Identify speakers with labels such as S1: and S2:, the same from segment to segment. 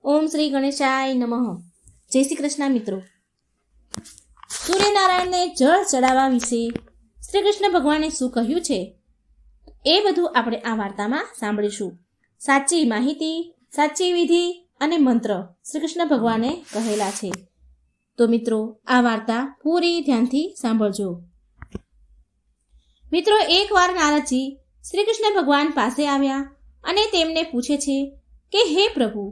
S1: ઓમ શ્રી ગણેશાય નમઃ. જય શ્રી કૃષ્ણ મિત્રો. સૂર્યનારાયણને જળ ચડાવવા વિશે શ્રી કૃષ્ણ ભગવાને શું કહ્યું છે એ બધું આપણે આ વાર્તામાં સાંભળીશું. સાચી માહિતી, સાચી વિધિ અને મંત્ર શ્રી કૃષ્ણ ભગવાને કહેલા છે. તો મિત્રો, આ વાર્તા પૂરી ધ્યાનથી સાંભળજો. મિત્રો, એકવાર નારદજી શ્રી કૃષ્ણ ભગવાન પાસે આવ્યા અને તેમને પૂછે છે કે હે પ્રભુ,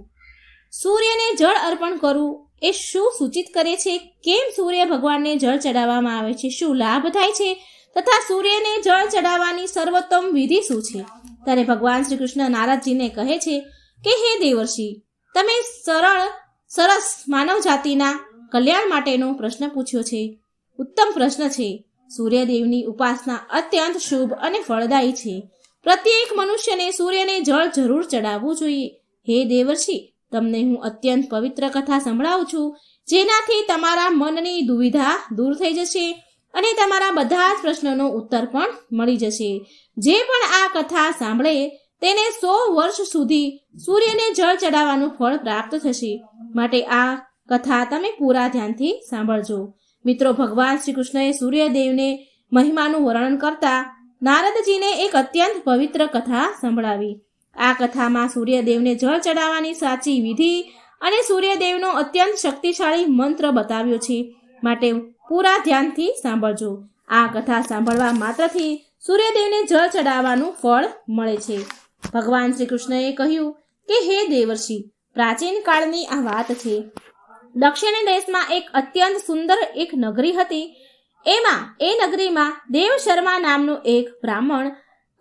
S1: સૂર્યને જળ અર્પણ કરવું એ શું સૂચિત કરે છે? કેમ સૂર્ય ભગવાનને જળ ચડાવવામાં આવે છે? શું લાભ થાય છે? તથા સૂર્યને જળ ચડાવવાની સર્વોત્તમ વિધિ શું છે? ત્યારે ભગવાન શ્રી કૃષ્ણ નારદજીને કહે છે કે હે દેવર્ષિ, તમે સરસ માનવ જાતિના કલ્યાણ માટેનો પ્રશ્ન પૂછ્યો છે. ઉત્તમ પ્રશ્ન છે. સૂર્યદેવની ઉપાસના અત્યંત શુભ અને ફળદાયી છે. પ્રત્યેક મનુષ્યને સૂર્યને જળ જરૂર ચડાવવું જોઈએ. હે દેવર્ષિ, તમને હું અત્યંત પવિત્ર કથા સંભળાવું છું, જેનાથી તમારા મનની દુવિધા દૂર થઈ જશે અને તમારા બધા જ પ્રશ્નોનો ઉત્તર પણ મળી જશે. જે પણ આ કથા સાંભળે તેને 100 વર્ષ સુધી સૂર્યને જળ ચડાવવાનું ફળ પ્રાપ્ત થશે. માટે આ કથા તમે પૂરા ધ્યાનથી સાંભળજો. મિત્રો, ભગવાન શ્રી કૃષ્ણએ સૂર્યદેવને મહિમાનું વર્ણન કરતા નારદજીને એક અત્યંત પવિત્ર કથા સંભળાવી. આ કથામાં સૂર્યદેવને જળ ચડાવવાની સાચી વિધિ અને સૂર્યદેવનો અત્યંત શક્તિશાળી મંત્ર બતાવ્યો છે. માટે પૂરા ધ્યાનથી સાંભળજો. આ કથા સાંભળવા માત્રથી સૂર્યદેવને જળ ચડાવવાનું ફળ મળે છે. ભગવાન શ્રી કૃષ્ણએ કહ્યું કે હે દેવર્ષિ, પ્રાચીન કાળની આ વાત છે. દક્ષિણ દેશમાં એક અત્યંત સુંદર એક નગરી હતી. એ નગરીમાં દેવ શર્મા નામનો એક બ્રાહ્મણ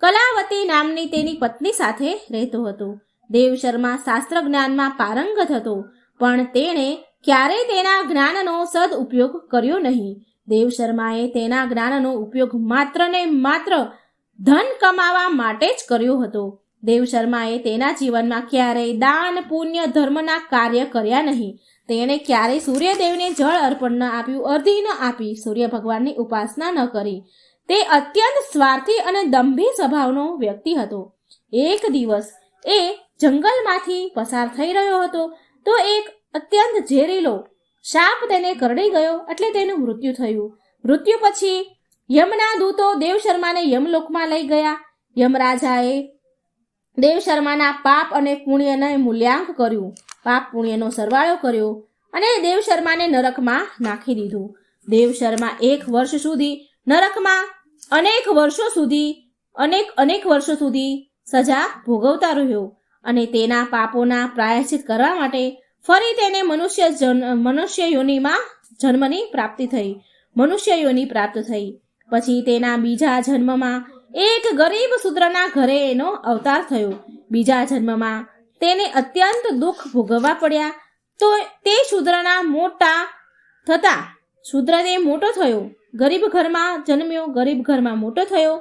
S1: કલાવતી નામની તેની પત્ની સાથે રહેતો હતો. દેવ શર્મા શાસ્ત્ર જ્ઞાનમાં પારંગત હતો, પણ તેણે ક્યારેય તેના જ્ઞાનનો સદ ઉપયોગ કર્યો નહીં. દેવ શર્માએ તેના જ્ઞાનનો ઉપયોગ માત્ર ને માત્ર ધન કમાવા માટે જ કર્યો હતો. દેવ શર્માએ તેના જીવનમાં ક્યારેય દાન, પુણ્ય, ધર્મના કાર્ય કર્યા નહીં. તેણે ક્યારેય સૂર્યદેવને જળ અર્પણ ન આપ્યું, અર્ધી ન આપી, સૂર્ય ભગવાનની ઉપાસના ન કરી. તે અત્યંત સ્વાર્થી અને દંભી સ્વભાવનો વ્યક્તિ હતો. એક દિવસ એ જંગલમાંથી પસાર થઈ રહ્યો હતો તો એક અત્યંત ઝેરીલો સાપ તેને કરડી ગયો, એટલે તેનું મૃત્યુ થયું. મૃત્યુ પછી યમના દૂતો દેવ શર્માને યમલોકમાં લઈ ગયા. યમરાજાએ દેવ શર્માના પાપ અને પુણ્યને મૂલ્યાંક કર્યું, પાપ પુણ્યનો સરવાળો કર્યો અને દેવ શર્માને નરકમાં નાખી દીધું. દેવ શર્મા 1 વર્ષ સુધી નરકમાં અનેક વર્ષો સુધી સજા ભોગવતા રહ્યો અને તેના પાપોના પ્રાયશ્ચિત કરવા માટે ફરી તેને મનુષ્ય યોનિમાં જન્મની પ્રાપ્તિ થઈ. મનુષ્ય યોનિ પ્રાપ્ત થઈ. પછી તેના બીજા જન્મમાં એક ગરીબ શૂદ્રના ઘરે એનો અવતાર થયો. બીજા જન્મમાં તેને અત્યંત દુઃખ ભોગવવા પડ્યા. તો તે શૂદ્રના મોટા થતા શૂદ્રને મોટો થયો, ગરીબ ઘરમાં જન્મ્યો, ગરીબ ઘરમાં મોટો થયો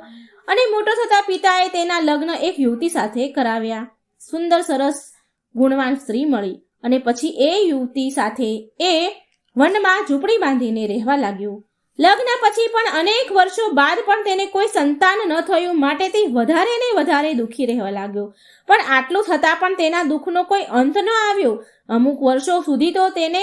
S1: અને મોટો થતા પિતાએ તેના લગ્ન એક યુવતી સાથે કરાવ્યા. સુંદર સરસ ગુણવાન સ્ત્રી મળી અને પછી એ યુવતી સાથે એ વનમાં ઝૂંપડી બાંધીને રહેવા લાગ્યો. લગ્ન પછી પણ અનેક વર્ષો બાદ પણ તેને કોઈ સંતાન ન થયું. માટે તે વધારે ને વધારે દુઃખી રહેવા લાગ્યો. પણ આટલું થતાં પણ તેના દુઃખનો કોઈ અંત ન આવ્યો. અમુક વર્ષો સુધી તો તેને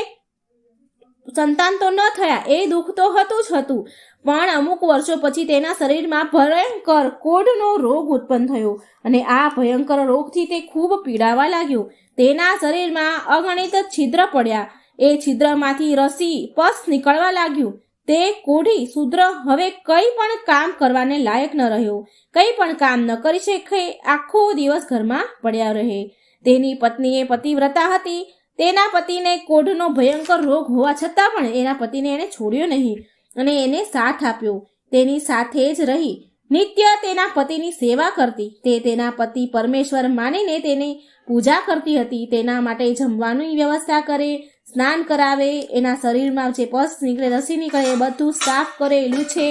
S1: સંતાન તો ન થયા, એ દુઃખ તો હતું જ હતું. પણ અમુક વર્ષો પછી તેના શરીરમાં ભયંકર કોઢનો રોગ ઉત્પન્ન થયો અને આ ભયંકર રોગથી તે ખૂબ પીડાવા લાગ્યો. તેના શરીરમાં અગણિત છિદ્ર પડ્યા. એ છિદ્રમાંથી રસી, પસ નીકળવા લાગ્યું. તે કોઢી શૂદ્ર હવે કંઈ પણ કામ કરવાને લાયક ન રહ્યો. કંઈ પણ કામ ન કરી શકે, આખો દિવસ ઘરમાં પડ્યા રહે. તેની પત્ની એ પતિવ્રતા હતી. તેના પતિને કોઢનો ભયંકર રોગ હોવા છતાં પણ એના પતિને એને છોડ્યો નહીં અને એને સાથ આપ્યો. તેની સાથે જ રહી નિત્ય તેના પતિની સેવા કરતી. તે તેના પતિ પરમેશ્વર માનીને તેની પૂજા કરતી હતી. તેના માટે જમવાની વ્યવસ્થા કરે, સ્નાન કરાવે, એના શરીરમાં જે પસ નીકળે, રસી નીકળે એ બધું સાફ કરે, લૂછે,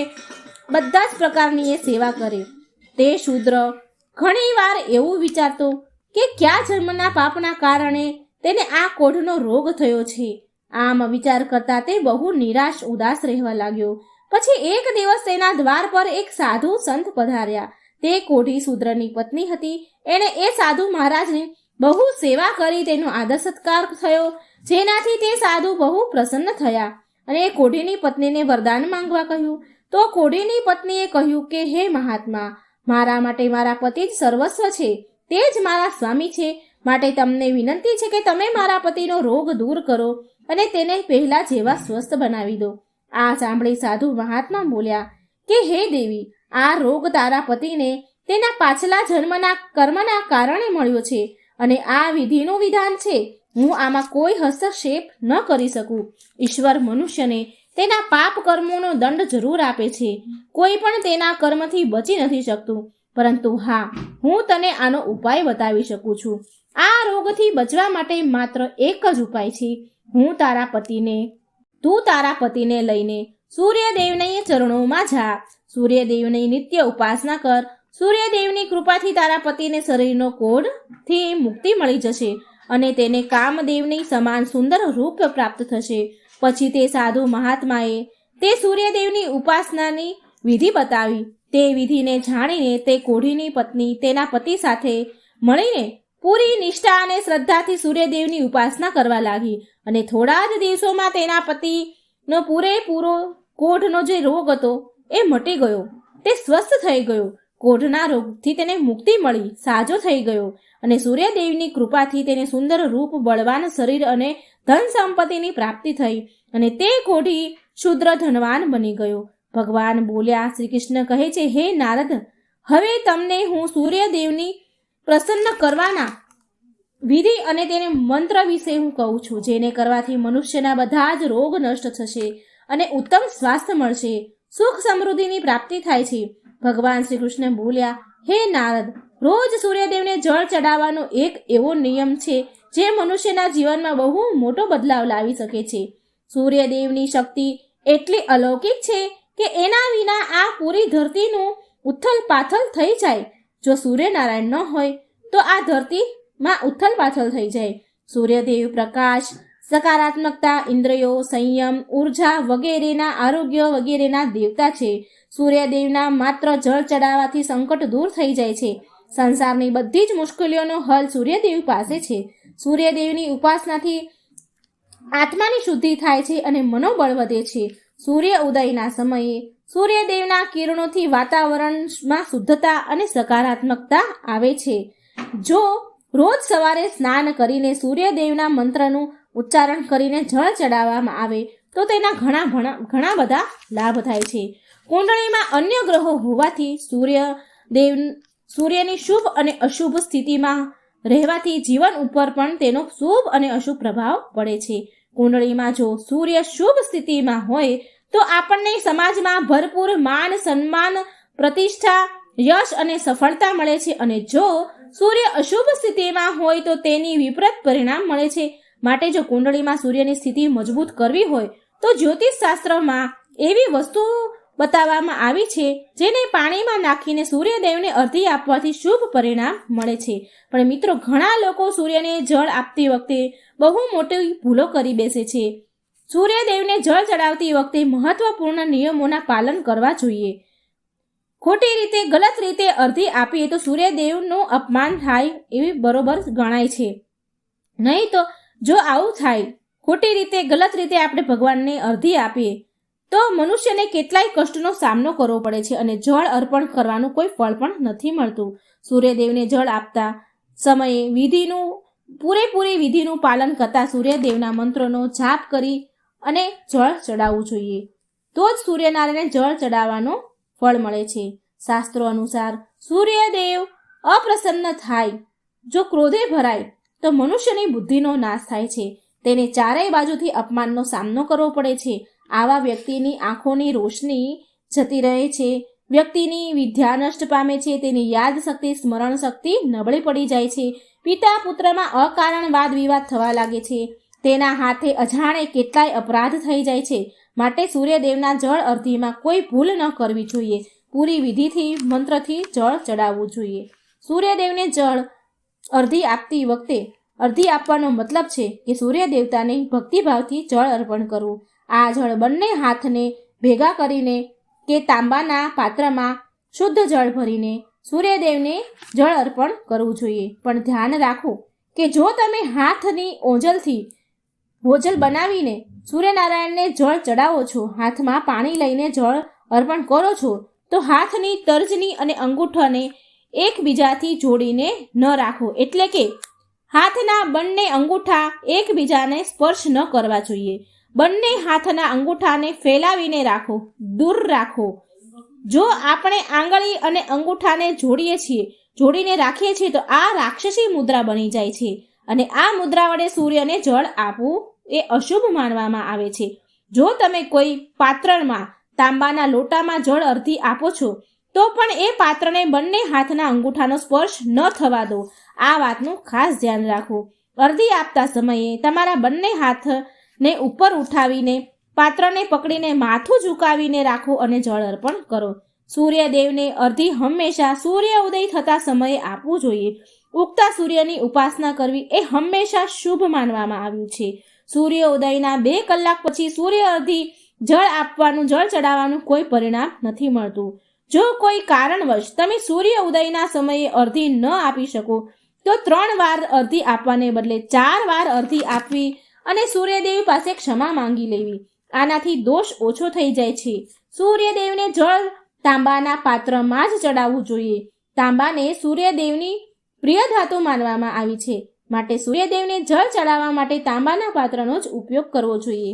S1: બધા જ પ્રકારની એ સેવા કરે. તે શૂદ્ર ઘણી વાર એવું વિચારતો કે કયા જન્મના પાપના કારણે તેને આ કોઢનો રોગ થયો છે. આમ વિચાર કરતા તે બહુ નિરાશ ઉદાસ રહેવા લાગ્યો. પછી એક દિવસ તેના દ્વાર પર એક સાધુ સંત પધાર્યા. તે કોઢી શૂદ્રની પત્ની હતી. એણે એ સાધુ મહારાજને બહુ સેવા કરી, તેનો આદર સત્કાર થયો, જેનાથી તે સાધુ બહુ પ્રસન્ન થયા અને એ કોઢીની પત્નીને વરદાન માંગવા કહ્યું. તો કોઢીની પત્નીએ કહ્યું કે હે મહાત્મા, મારા માટે મારા પતિ જ સર્વસ્વ છે, તે જ મારા સ્વામી છે, માટે તમને વિનંતી છે કે તમે મારા પતિનો રોગ દૂર કરો અને તેને પહેલા જેવા સ્વસ્થ બનાવી દો. આ સાંભળી સાધુ મહાત્મા બોલ્યા કે હે દેવી, આ રોગ તારા પતિને તેના પાછલા જન્મના કર્મના કારણે મળ્યો છે અને આ વિધિનું વિધાન છે. હું આમાં કોઈ હસ્તક્ષેપ ન કરી શકું. ઈશ્વર મનુષ્યને તેના પાપ કર્મોનો દંડ જરૂર આપે છે. કોઈ પણ તેના કર્મથી બચી નથી શકતું. પરંતુ હા, હું તને આનો ઉપાય બતાવી શકું છું. આ રોગથી બચવા માટે માત્ર એક જ ઉપાય છે. તું તારા પતિને લઈને સૂર્યદેવના ચરણોમાં જા. સૂર્યદેવની નિત્ય ઉપાસના કર. સૂર્યદેવની કૃપાથી તારા પતિને શરીરનો કોઢથી મુક્તિ મળી જશે અને તેને કામદેવની સમાન સુંદર રૂપ પ્રાપ્ત થશે. પછી તે સાધુ મહાત્માએ તે સૂર્યદેવની ઉપાસનાની વિધિ બતાવી. તે વિધિને જાણીને તે કોઢીની પત્ની તેના પતિ સાથે મળીને પૂરી નિષ્ઠા અને શ્રદ્ધાથી સૂર્યદેવની ઉપાસના કરવા લાગી અને થોડા જ દિવસોમાં તેના પતિનો પૂરેપૂરો કોઢનો જે રોગ હતો એ મટી ગયો. તે સ્વસ્થ થઈ ગયો. કોઢના રોગથી તેને મુક્તિ મળી, સાજો થઈ ગયો અને સૂર્યદેવની કૃપાથી તેને સુંદર રૂપ, બળવાન શરીર અને ધન સંપત્તિની પ્રાપ્તિ થઈ અને તે કોઢી શુદ્ર ધનવાન બની ગયો. ભગવાન બોલ્યા, શ્રી કૃષ્ણ કહે છે, હે નારદ, હવે તમને હું સૂર્યદેવની પ્રસન્ન કરવાના વિધિ અને તેને મંત્ર વિશે હું કહું છું, જેને કરવાથી મનુષ્યના બધા જ રોગ નષ્ટ થશે અને ઉત્તમ સ્વાસ્થ્ય મળશે, સુખ સમૃદ્ધિની પ્રાપ્તિ થાય છે. ભગવાન શ્રી કૃષ્ણ બોલ્યા, હે નારદ, રોજ સૂર્યદેવને જળ ચડાવવાનો એક એવો નિયમ છે જે મનુષ્યના જીવનમાં બહુ મોટો બદલાવ લાવી શકે છે. સૂર્યદેવની શક્તિ એટલી અલૌકિક છે કે એના વિના આ પૂરી ધરતીનું ઉથલ પાથલ થઈ જાય. જો સૂર્યનારાયણ ન હોય તો આ ધરતીમાં ઉથલ પાથલ થઈ જાય. સૂર્યદેવ પ્રકાશ, સકારાત્મકતા, ઇન્દ્રિયો, સંયમ, ઉર્જા વગેરેના આરોગ્ય વગેરેના દેવતા છે. સૂર્યદેવના માત્ર જળ ચડાવવાથી સંકટ દૂર થઈ જાય છે. સંસારની બધી જ મુશ્કેલીઓનો હલ સૂર્યદેવ પાસે છે. સૂર્યદેવની ઉપાસનાથી આત્માની શુદ્ધિ થાય છે અને મનોબળ વધે છે. સૂર્ય ઉદયના સમયે સૂર્યદેવના કિરણોથી વાતાવરણમાં શુદ્ધતા અને સકારાત્મકતા આવે છે. જો રોજ સવારે સ્નાન કરીને સૂર્યદેવના મંત્રનું ઉચ્ચારણ કરીને જળ ચડાવવામાં આવે તો તેના ઘણા બધા લાભ થાય છે. કુંડળીમાં અન્ય ગ્રહો હોવાથી સૂર્યની શુભ અને અશુભ સ્થિતિમાં રહેવાથી જીવન ઉપર પણ તેનો શુભ અને અશુભ પ્રભાવ પડે છે. કુંડળીમાં જો સૂર્ય શુભ સ્થિતિમાં હોય તો આપણને સમાજમાં ભરપૂર માન, સન્માન, પ્રતિષ્ઠા, યશ અને સફળતા મળે છે અને જો સૂર્ય અશુભ સ્થિતિમાં હોય તો તેની વિપરીત પરિણામ મળે છે. માટે જો કુંડળીમાં સૂર્યની સ્થિતિ મજબૂત કરવી હોય તો જ્યોતિષ શાસ્ત્રમાં એવી વસ્તુ બતાવવામાં આવી છે જેને પાણીમાં નાખીને સૂર્યદેવને અર્ધી આપવાથી શુભ પરિણામ મળે છે. પણ મિત્રો, ઘણા લોકો સૂર્યને જળ આપતી વખતે બહુ મોટી ભૂલો કરી બેસે છે. સૂર્યદેવને જળ ચડાવતી વખતે મહત્વપૂર્ણ નિયમોના પાલન કરવા જોઈએ. ખોટી રીતે, ગલત રીતે અર્ધી આપીએ તો સૂર્યદેવનું અપમાન થાય એવી બરોબર ગણાય છે. નહીં તો જો આવું થાય, ખોટી રીતે, ગલત રીતે આપણે ભગવાનને અર્ધી આપીએ તો મનુષ્યને કેટલાય કષ્ટનો સામનો કરવો પડે છે અને જળ અર્પણ કરવાનું કોઈ ફળ પણ નથી મળતું. સૂર્યદેવને જળ આપતા સમયે પૂરેપૂરી વિધિનું પાલન કરતા સૂર્યદેવના મંત્રોનો જાપ કરી અને જળ ચડાવવું જોઈએ. તો જ સૂર્યનારાયણને જળ ચડાવવાનું ફળ મળે છે. શાસ્ત્રો અનુસાર સૂર્યદેવ અપ્રસન્ન થાય, જો ક્રોધે ભરાય તો મનુષ્યની બુદ્ધિનો નાશ થાય છે. તેને ચારેય બાજુથી અપમાનનો સામનો કરવો પડે છે. આવા વ્યક્તિની આંખોની રોશની જતી રહે છે, વ્યક્તિની વિદ્યા નષ્ટ પામે છે, તેની યાદ શક્તિ, સ્મરણ શક્તિ નબળી પડી જાય છે, પિતા પુત્રમાં અકારણ વાદ વિવાદ થવા લાગે છે, તેના હાથે અજાણે કેટલાય અપરાધ થઈ જાય છે. માટે સૂર્યદેવના જળ અર્ધીમાં કોઈ ભૂલ ન કરવી જોઈએ. પૂરી વિધિથી, મંત્રથી જળ ચડાવવું જોઈએ. સૂર્યદેવને જળ અર્ધી આપતી વખતે અર્ધી આપવાનો મતલબ છે કે સૂર્ય દેવતાને ભક્તિભાવથી જળ અર્પણ કરવું. આ જળ બંને હાથને ભેગા કરીને કે તાંબાના પાત્રમાં શુદ્ધ જળ ભરીને સૂર્યદેવને જળ અર્પણ કરવું જોઈએ. પણ ધ્યાન રાખવું કે જો તમે હાથની ઓજલ બનાવીને સૂર્યનારાયણને જળ ચડાવો છો, હાથમાં પાણી લઈને જળ અર્પણ કરો છો, તો હાથની તર્જની અને અંગૂઠાને એકબીજાથી જોડીને ન રાખો. એટલે કે હાથના બંને અંગૂઠા એકબીજાને સ્પર્શ ન કરવા જોઈએ. બંને હાથના અંગૂઠાને ફેલાવીને રાખો, દૂર રાખો. જો આપણે આંગળી અને અંગૂઠાને જોડીને રાખીએ છીએ તો આ રાક્ષસી મુદ્રા બની જાય છે અને આ મુદ્રા વડે સૂર્યને જળ આપવું એ અશુભ માનવામાં આવે છે. જો તમે કોઈ પાત્રમાં તાંબાના લોટામાં જળ અર્ધી આપો છો તો પણ એ પાત્રને બંને હાથના અંગૂઠાનો સ્પર્શ ન થવા દો. આ વાતનું ખાસ ધ્યાન રાખો. અર્ધી આપતા સમયે તમારા બંને હાથને ઉપર ઉઠાવીને પાત્રને પકડીને માથું ઝુકાવીને રાખો અને જળ અર્પણ કરો. સૂર્યદેવને અર્ધી હંમેશા સૂર્ય ઉદય થતા સમયે આપવું જોઈએ. ઉગતા સૂર્યની ઉપાસના કરવી એ હંમેશા શુભ માનવામાં આવ્યું છે. સૂર્ય ઉદયના 2 કલાક પછી સૂર્ય અર્ધી જળ ચડાવવાનું કોઈ પરિણામ નથી મળતું. જો કોઈ કારણવશ તમે સૂર્ય ઉદયના સમયે અર્ધી ન આપી શકો તો 3 વાર અર્ધી આપવાને બદલે 4 વાર અર્ધી આપવી અને સૂર્યદેવ પાસે ક્ષમા માંગી લેવી. આનાથી દોષ ઓછો થઈ જાય છે. સૂર્યદેવને જળ તાંબાના પાત્રમાં જ ચડાવવું જોઈએ. તાંબાને સૂર્યદેવની પ્રિય ધાતુ માનવામાં આવી છે, માટે સૂર્યદેવને જળ ચડાવવા માટે તાંબાના પાત્રનો જ ઉપયોગ કરવો જોઈએ.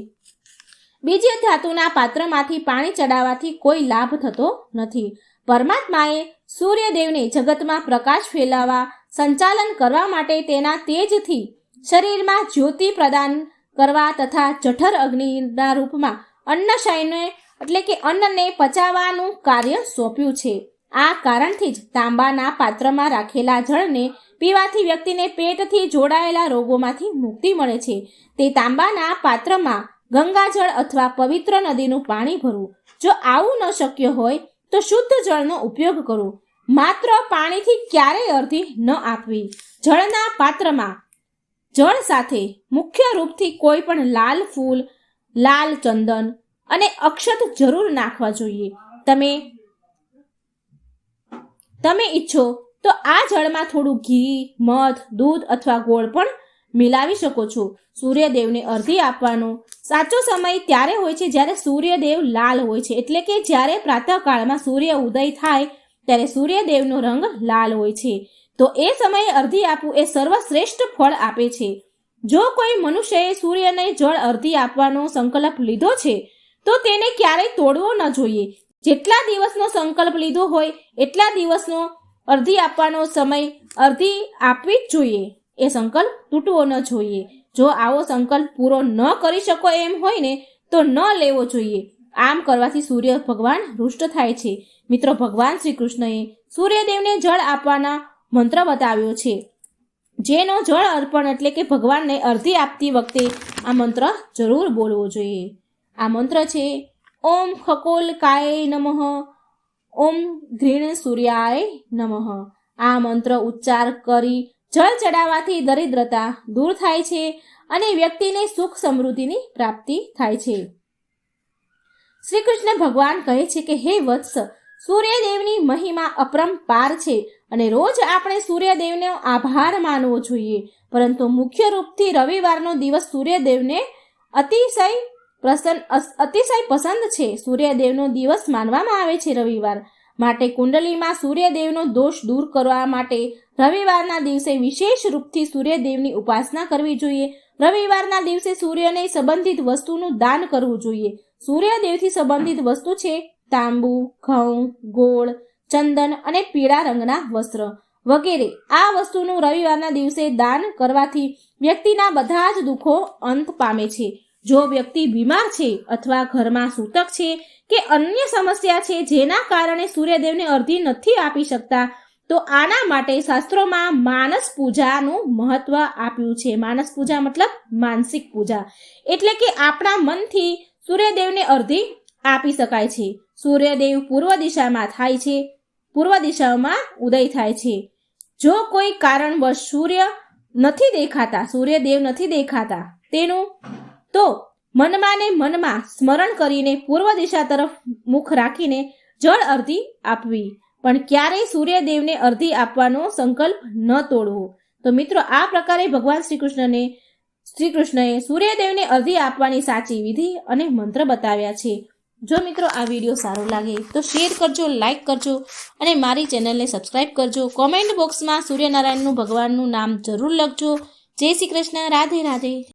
S1: બીજી ધાતુના પાત્રમાંથી પાણી ચડાવવાથી કોઈ લાભ થતો નથી. પરમાત્માએ સૂર્યદેવને જગતમાં પ્રકાશ ફેલાવવા, સંચાલન કરવા માટે તેના તેજથી શરીરમાં જ્યોતિ પ્રદાન કરવા તથા જઠર અગ્નિના રૂપમાં અન્નશયને એટલે કે અન્નને પચાવવાનું કાર્ય સોંપ્યું છે. આ કારણથી જ તાંબાના પાત્રમાં રાખેલા જળને પીવાથી વ્યક્તિને પેટથી જોડાયેલા રોગોમાંથી મુક્તિ મળે છે. તે તાંબાના પાત્રમાં ગંગાજળ અથવા પવિત્ર નદીનું પાણી ભરવું. જો આવું ન શક્ય હોય તો શુદ્ધ જળનો ઉપયોગ કરવો. માત્ર પાણીથી ક્યારેય અર્ધી ન આપવી. જળના પાત્રમાં જળ સાથે મુખ્ય રૂપથી કોઈ પણ લાલ ફૂલ, લાલ ચંદન અને અક્ષત જરૂર નાખવા જોઈએ. તમે ઈચ્છો તો આ જળમાં થોડું ઘી, મધ, દૂધ અથવા ગોળ પણ મિલાવી શકો છો. સૂર્યદેવને અર્ધી આપવાનો સાચો સમય ત્યારે હોય છે જ્યારે સૂર્યદેવ લાલ હોય છે. એટલે કે જ્યારે પ્રાતઃકાળમાં સૂર્ય ઉદય થાય ત્યારે સૂર્યદેવનો રંગ લાલ હોય છે. તો એ સમયે અર્ધી આપવું એ સર્વશ્રેષ્ઠ ફળ આપે છે. જો કોઈ મનુષ્યએ સૂર્યને જળ અર્ધી આપવાનો સંકલ્પ લીધો છે તો તેને ક્યારેય તોડવો ન જોઈએ. જેટલા દિવસનો સંકલ્પ લીધો હોય એટલા દિવસનો અર્ધી આપવાનો સમય અર્ધી આપવી જ જોઈએ. એ સંકલ્પ તૂટવો ન જોઈએ. જો આવો સંકલ્પ પૂરો ન કરી શકો એમ હોય ને તો ન લેવો જોઈએ. આમ કરવાથી સૂર્ય ભગવાન રૂષ્ટ થાય છે. મિત્રો, ભગવાન શ્રી કૃષ્ણએ સૂર્યદેવને જળ આપવાના મંત્ર બતાવ્યો છે, જેનો જળ અર્પણ એટલે કે ભગવાનને અર્ધી આપતી વખતે આ મંત્ર જરૂર બોલવો જોઈએ. આ મંત્ર છે ઓમ ખકોલકાય નમઃ, ઓમ ઘૃણ સૂર્યાય નમઃ. આ મંત્ર ઉચ્ચાર કરી જળ ચડાવવાથી દરિદ્રતા દૂર થાય છે અને વ્યક્તિને સુખ સમૃદ્ધિની પ્રાપ્તિ થાય છે. શ્રી કૃષ્ણ ભગવાન કહે છે કે હે વત્સ, સૂર્યદેવની મહિમા અપરંપાર છે અને રોજ આપણે સૂર્યદેવનો આભાર માનવો જોઈએ. પરંતુ મુખ્ય રૂપથી રવિવારનો દિવસ સૂર્યદેવને અતિશય પસંદ છે. સૂર્યદેવનો દિવસ માનવામાં આવે છે રવિવાર. માટે કુંડલીમાં સૂર્યદેવનો દોષ દૂર કરવા માટે રવિવારના દિવસે વિશેષ રૂપથી સૂર્યદેવની ઉપાસના કરવી જોઈએ. રવિવારના દિવસે સૂર્યને સંબંધિત વસ્તુનું દાન કરવું જોઈએ. સૂર્યદેવથી સંબંધિત વસ્તુ છે તાંબુ, ઘઉં, ગોળ, ચંદન અને પીળા રંગના વસ્ત્ર વગેરે. આ વસ્તુનું રવિવારના દિવસે દાન કરવાથી વ્યક્તિના બધા જ દુઃખો અંત પામે છે. જો વ્યક્તિ બીમાર છે અથવા ઘરમાં સૂતક છે કે અન્ય સમસ્યા છે જેના કારણે સૂર્યદેવને અર્ધી નથી આપી શકતા તો આના માટે શાસ્ત્રોમાં માનસ પૂજાનું મહત્વ આપ્યું છે. માનસ પૂજા મતલબ માનસિક પૂજા, એટલે કે આપણા મનથી સૂર્યદેવને અર્ધી આપી શકાય છે. સૂર્યદેવ પૂર્વ દિશામાં ઉદય થાય છે. જો કોઈ કારણવશ સૂર્યદેવ નથી દેખાતા તેનું તો મનમાં ને મનમાં સ્મરણ કરીને પૂર્વ દિશા તરફ મુખ રાખીને જળ અર્ધી આપવી. પણ ક્યારેય સૂર્યદેવને અર્ધી આપવાનો સંકલ્પ ન તોડવો. તો મિત્રો આ પ્રકારે ભગવાન શ્રી કૃષ્ણએ સૂર્યદેવને અર્ઘ્ય આપવાની સાચી વિધિ અને મંત્ર બતાવ્યા છે. જો મિત્રો આ વિડીયો સારો લાગે તો શેર કરજો, લાઈક કરજો અને મારી ચેનલને સબસ્ક્રાઈબ કરજો. કોમેન્ટ બોક્સમાં સૂર્યનારાયણનું ભગવાનનું નામ જરૂર લખજો. જય શ્રી કૃષ્ણ. રાધે રાધે.